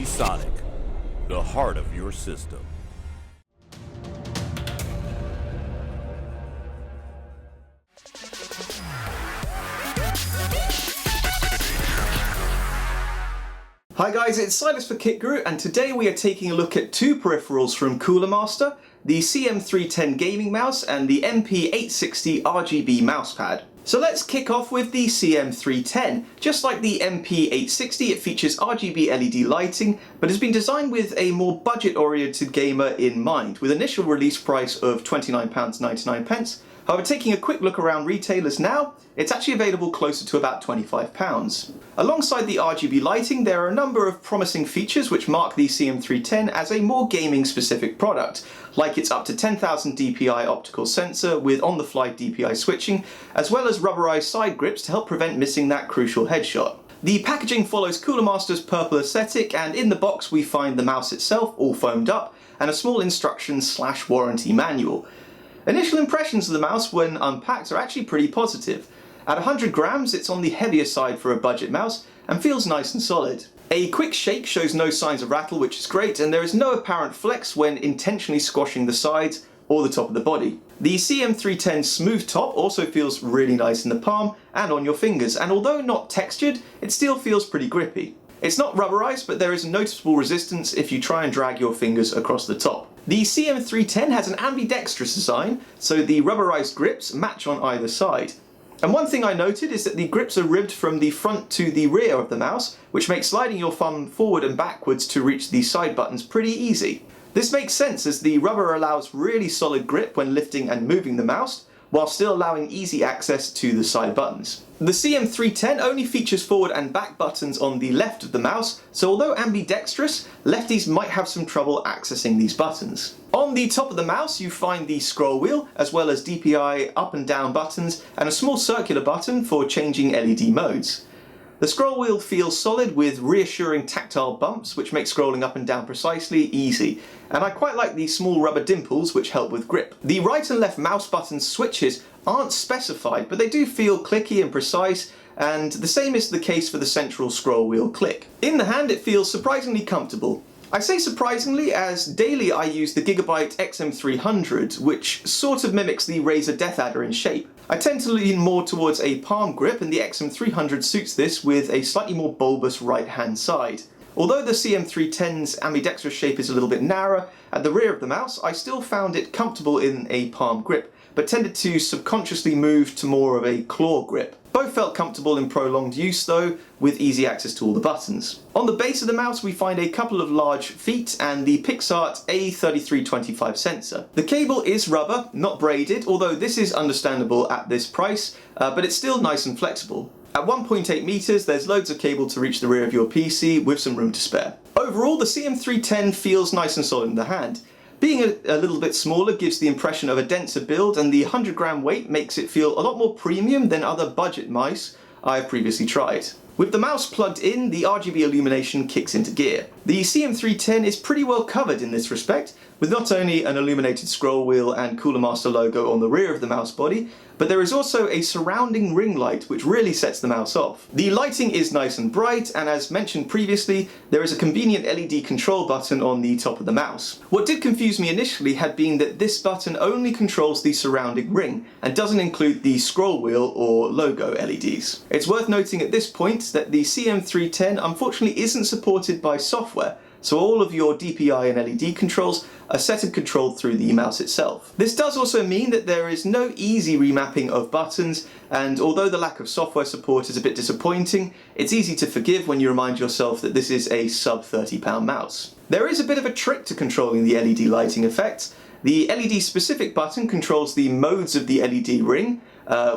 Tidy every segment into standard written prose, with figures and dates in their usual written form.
Sonic, the heart of your system. Hi guys, it's Silas for Kit Guru, and today we are taking a look at two peripherals from Cooler Master, the CM310 gaming mouse and the MP860 RGB MousePad. So let's kick off with the CM310. Just like the MP860, it features RGB LED lighting, but has been designed with a more budget-oriented gamer in mind, with initial release price of £29.99. However, taking a quick look around retailers now, it's actually available closer to about £25. Alongside the RGB lighting, there are a number of promising features which mark the CM310 as a more gaming-specific product, like its up to 10,000 dpi optical sensor with on-the-fly DPI switching, as well as rubberized side grips to help prevent missing that crucial headshot. The packaging follows Cooler Master's purple aesthetic, and in the box we find the mouse itself all foamed up and a small instructions/warranty manual. Initial impressions of the mouse when unpacked are actually pretty positive. At 100 grams, it's on the heavier side for a budget mouse and feels nice and solid. A quick shake shows no signs of rattle, which is great, and there is no apparent flex when intentionally squashing the sides or the top of the body. The CM310 smooth top also feels really nice in the palm and on your fingers, and although not textured, it still feels pretty grippy. It's not rubberized, but there is a noticeable resistance if you try and drag your fingers across the top. The CM310 has an ambidextrous design, so the rubberized grips match on either side. And one thing I noted is that the grips are ribbed from the front to the rear of the mouse, which makes sliding your thumb forward and backwards to reach the side buttons pretty easy. This makes sense as the rubber allows really solid grip when lifting and moving the mouse, while still allowing easy access to the side buttons. The CM310 only features forward and back buttons on the left of the mouse, so although ambidextrous, lefties might have some trouble accessing these buttons. On the top of the mouse you find the scroll wheel, as well as DPI up and down buttons, and a small circular button for changing LED modes. The scroll wheel feels solid with reassuring tactile bumps which make scrolling up and down precisely easy, and I quite like the small rubber dimples which help with grip. The right and left mouse button switches aren't specified, but they do feel clicky and precise, and the same is the case for the central scroll wheel click. In the hand it feels surprisingly comfortable. I say surprisingly as daily I use the Gigabyte XM300, which sort of mimics the Razer Death Adder in shape. I tend to lean more towards a palm grip, and the XM300 suits this with a slightly more bulbous right hand side. Although the CM310's ambidextrous shape is a little bit narrower at the rear of the mouse, I still found it comfortable in a palm grip, but tended to subconsciously move to more of a claw grip. Both felt comfortable in prolonged use though, with easy access to all the buttons. On the base of the mouse we find a couple of large feet and the PixArt A3325 sensor. The cable is rubber, not braided, although this is understandable at this price, but it's still nice and flexible. At 1.8 meters, there's loads of cable to reach the rear of your PC with some room to spare. Overall, the CM310 feels nice and solid in the hand. Being a little bit smaller gives the impression of a denser build, and the 100 gram weight makes it feel a lot more premium than other budget mice I've previously tried. With the mouse plugged in, the Rgb Illumination kicks into gear. The CM310 is pretty well covered in this respect, with not only an illuminated scroll wheel and Cooler Master logo on the rear of the mouse body, but there is also a surrounding ring light which really sets the mouse off. The lighting is nice and bright, and as mentioned previously, there is a convenient LED control button on the top of the mouse. What did confuse me initially had been that this button only controls the surrounding ring and doesn't include the scroll wheel or logo LEDs. It's worth noting at this point that the CM310 unfortunately isn't supported by software, so all of your DPI and LED controls are set and controlled through the mouse itself. This does also mean that there is no easy remapping of buttons, and although the lack of software support is a bit disappointing, it's easy to forgive when you remind yourself that this is a sub £30 mouse. There is a bit of a trick to controlling the LED lighting effects. The LED specific button controls the modes of the LED ring,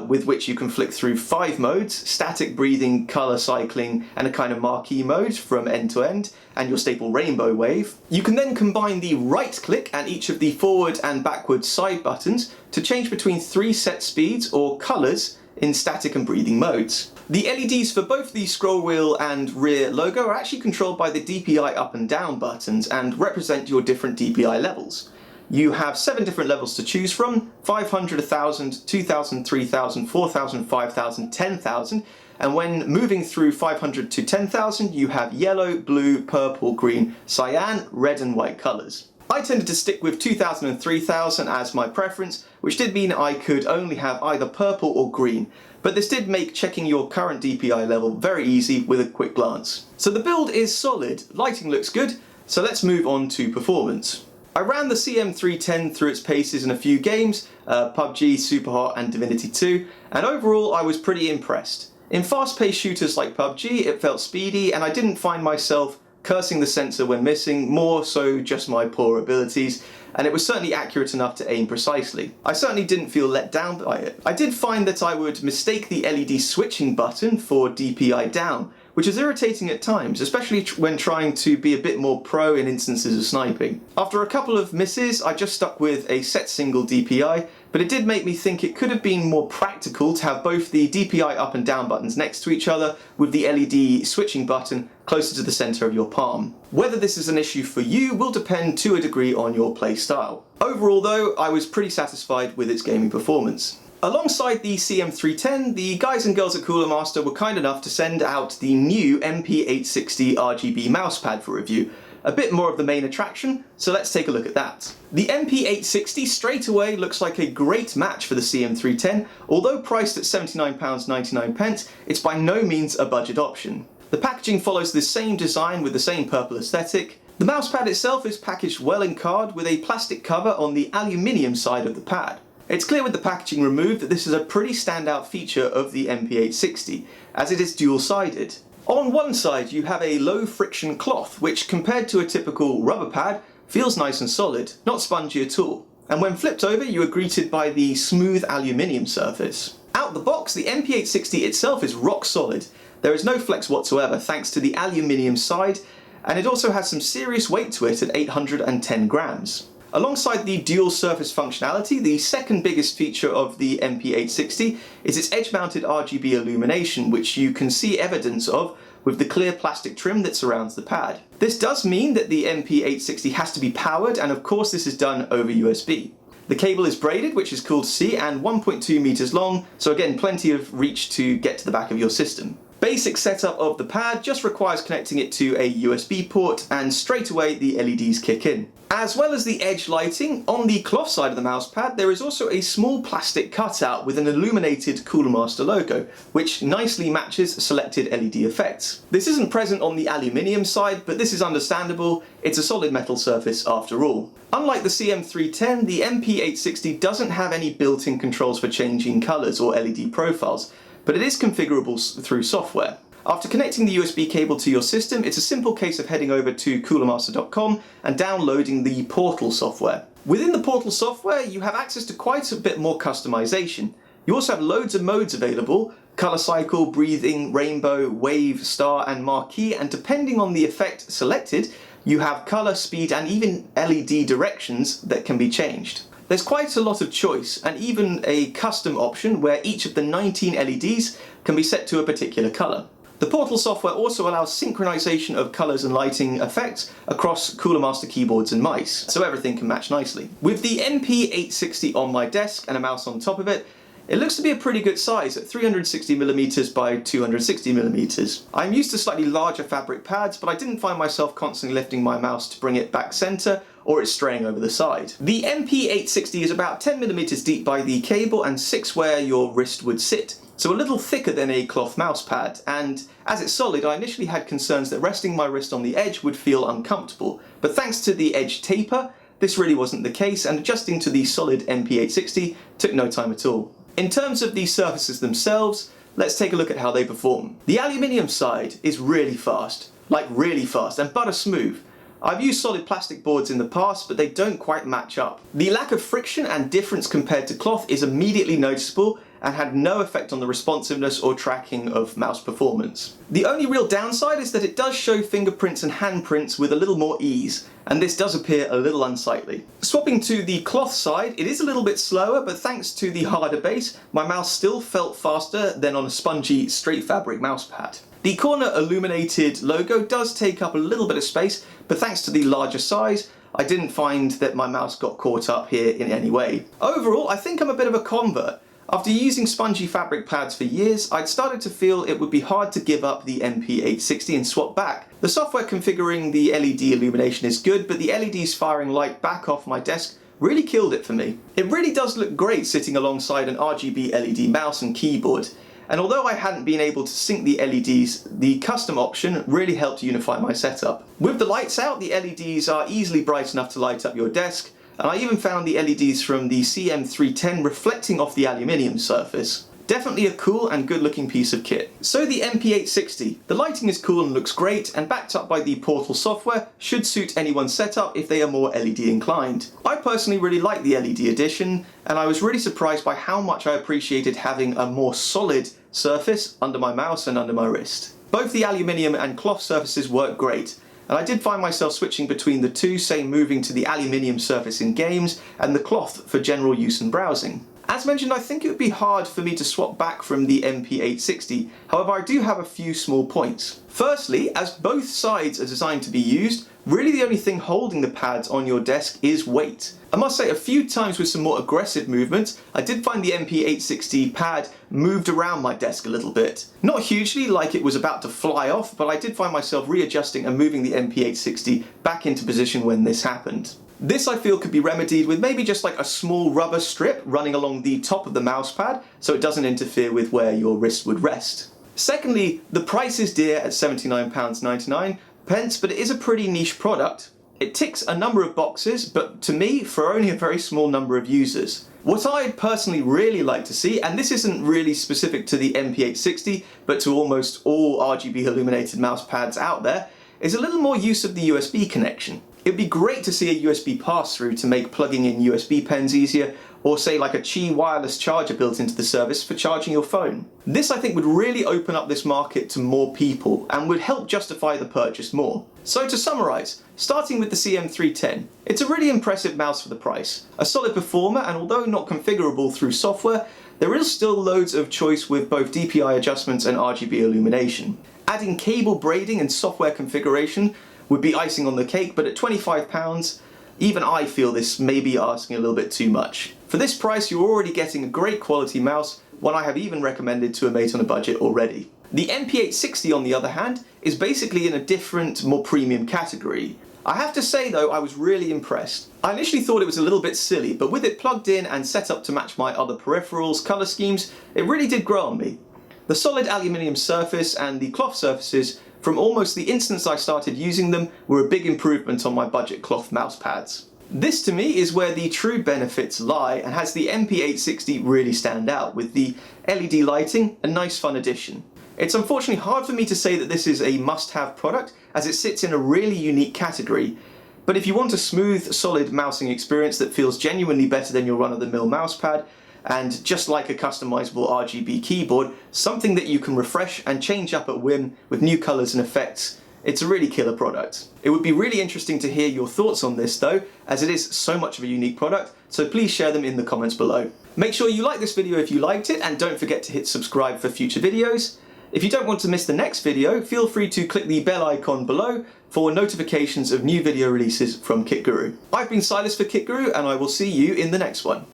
with which you can flick through 5 modes: static breathing, color cycling, and a kind of marquee mode from end to end, and your staple rainbow wave. You can then combine the right click and each of the forward and backward side buttons to change between 3 set speeds or colors in static and breathing modes. The LEDs for both the scroll wheel and rear logo are actually controlled by the DPI up and down buttons and represent your different DPI levels. You have 7 different levels to choose from: 500, 1000, 2000, 3000, 4000, 5000, 10,000, and when moving through 500 to 10,000 you have yellow, blue, purple, green, cyan, red and white colours. I tended to stick with 2000 and 3000 as my preference, which did mean I could only have either purple or green, but this did make checking your current DPI level very easy with a quick glance. So the build is solid, lighting looks good, so let's move on to performance. I ran the CM310 through its paces in a few games, PUBG, Superhot and Divinity 2, and overall I was pretty impressed. In fast-paced shooters like PUBG it felt speedy and I didn't find myself cursing the sensor when missing, more so just my poor abilities, and it was certainly accurate enough to aim precisely. I certainly didn't feel let down by it. I did find that I would mistake the LED switching button for DPI down, which is irritating at times, especially when trying to be a bit more pro in instances of sniping. After a couple of misses, I just stuck with a set single DPI, but it did make me think it could have been more practical to have both the DPI up and down buttons next to each other, with the LED switching button closer to the centre of your palm. Whether this is an issue for you will depend to a degree on your play style. Overall though, I was pretty satisfied with its gaming performance. Alongside the CM310, the guys and girls at Cooler Master were kind enough to send out the new MP860 RGB MousePad for review. A bit more of the main attraction, so let's take a look at that. The MP860 straight away looks like a great match for the CM310, although priced at £79.99, it's by no means a budget option. The packaging follows the same design with the same purple aesthetic. The mousepad itself is packaged well in card with a plastic cover on the aluminium side of the pad. It's clear with the packaging removed that this is a pretty standout feature of the MP860, as it is dual-sided. On one side you have a low friction cloth, which compared to a typical rubber pad feels nice and solid, not spongy at all. And when flipped over you are greeted by the smooth aluminium surface. Out the box, the MP860 itself is rock solid. There is no flex whatsoever thanks to the aluminium side, and it also has some serious weight to it at 810 grams. Alongside the dual surface functionality, the second biggest feature of the MP860 is its edge-mounted Rgb Illumination, which you can see evidence of with the clear plastic trim that surrounds the pad. This does mean that the MP860 has to be powered, and of course this is done over USB. The cable is braided, which is cool to see, and 1.2 meters long, so again plenty of reach to get to the back of your system. Basic setup of the pad just requires connecting it to a USB port and straight away the LEDs kick in. As well as the edge lighting, on the cloth side of the mousepad there is also a small plastic cutout with an illuminated Cooler Master logo, which nicely matches selected LED effects. This isn't present on the aluminium side, but this is understandable, it's a solid metal surface after all. Unlike the CM310, the MP860 doesn't have any built-in controls for changing colours or LED profiles, but it is configurable through software. After connecting the USB cable to your system, it's a simple case of heading over to coolermaster.com and downloading the Portal software. Within the Portal software, you have access to quite a bit more customization. You also have loads of modes available: color cycle, breathing, rainbow, wave, star and marquee, and depending on the effect selected, you have color, speed and even LED directions that can be changed. There's quite a lot of choice, and even a custom option where each of the 19 LEDs can be set to a particular colour. The Portal software also allows synchronisation of colours and lighting effects across Cooler Master keyboards and mice, so everything can match nicely. With the MP860 on my desk and a mouse on top of it, it looks to be a pretty good size at 360mm by 260mm. I'm used to slightly larger fabric pads, but I didn't find myself constantly lifting my mouse to bring it back centre, or it's straying over the side. The MP860 is about 10mm deep by the cable and 6 where your wrist would sit, so a little thicker than a cloth mouse pad, and as it's solid I initially had concerns that resting my wrist on the edge would feel uncomfortable, but thanks to the edge taper, this really wasn't the case, and adjusting to the solid MP860 took no time at all. In terms of the surfaces themselves, let's take a look at how they perform. The aluminium side is really fast, and butter smooth. I've used solid plastic boards in the past, but they don't quite match up. The lack of friction and difference compared to cloth is immediately noticeable and had no effect on the responsiveness or tracking of mouse performance. The only real downside is that it does show fingerprints and handprints with a little more ease, and this does appear a little unsightly. Swapping to the cloth side, it is a little bit slower, but thanks to the harder base, my mouse still felt faster than on a spongy, straight fabric mousepad. The corner illuminated logo does take up a little bit of space, but thanks to the larger size, I didn't find that my mouse got caught up here in any way. Overall, I think I'm a bit of a convert. After using spongy fabric pads for years, I'd started to feel it would be hard to give up the MP860 and swap back. The software configuring the LED illumination is good, but the LEDs firing light back off my desk really killed it for me. It really does look great sitting alongside an RGB LED mouse and keyboard. And although I hadn't been able to sync the LEDs, the custom option really helped unify my setup. With the lights out, the LEDs are easily bright enough to light up your desk, and I even found the LEDs from the CM310 reflecting off the aluminium surface. Definitely a cool and good looking piece of kit. So the MP860, the lighting is cool and looks great, and backed up by the Portal software, should suit anyone's setup if they are more LED inclined. I personally really like the LED edition, and I was really surprised by how much I appreciated having a more solid surface under my mouse and under my wrist. Both the aluminium and cloth surfaces work great, and I did find myself switching between the two, say moving to the aluminium surface in games and the cloth for general use and browsing. As mentioned, I think it would be hard for me to swap back from the MP860, however I do have a few small points. Firstly, as both sides are designed to be used, really the only thing holding the pads on your desk is weight. I must say, a few times with some more aggressive movements, I did find the MP860 pad moved around my desk a little bit. Not hugely, like it was about to fly off, but I did find myself readjusting and moving the MP860 back into position when this happened. This I feel could be remedied with maybe just like a small rubber strip running along the top of the mouse pad so it doesn't interfere with where your wrist would rest. Secondly, the price is dear at £79.99, but it is a pretty niche product. It ticks a number of boxes, but to me, for only a very small number of users. What I'd personally really like to see, and this isn't really specific to the MP860, but to almost all RGB illuminated mouse pads out there, is a little more use of the USB connection. It'd be great to see a USB pass-through to make plugging in USB pens easier, or say like a Qi wireless charger built into the service for charging your phone. This I think would really open up this market to more people and would help justify the purchase more. So to summarise, starting with the CM310, it's a really impressive mouse for the price. A solid performer, and although not configurable through software, there is still loads of choice with both DPI adjustments and RGB illumination. Adding cable braiding and software configuration would be icing on the cake, but at £25, even I feel this may be asking a little bit too much. For this price, you're already getting a great quality mouse, one I have even recommended to a mate on a budget already. The MP860, on the other hand, is basically in a different, more premium category. I have to say though, I was really impressed. I initially thought it was a little bit silly, but with it plugged in and set up to match my other peripherals, colour schemes, it really did grow on me. The solid aluminium surface and the cloth surfaces, from almost the instant I started using them, were a big improvement on my budget cloth mouse pads. This to me is where the true benefits lie, and has the MP860 really stand out, with the LED lighting, a nice fun addition. It's unfortunately hard for me to say that this is a must-have product, as it sits in a really unique category, but if you want a smooth, solid mousing experience that feels genuinely better than your run-of-the-mill mousepad, and just like a customizable RGB keyboard, something that you can refresh and change up at whim with new colours and effects, it's a really killer product. It would be really interesting to hear your thoughts on this though, as it is so much of a unique product, so please share them in the comments below. Make sure you like this video if you liked it, and don't forget to hit subscribe for future videos. If you don't want to miss the next video, feel free to click the bell icon below for notifications of new video releases from Kit Guru. I've been Silas for Kit Guru, and I will see you in the next one.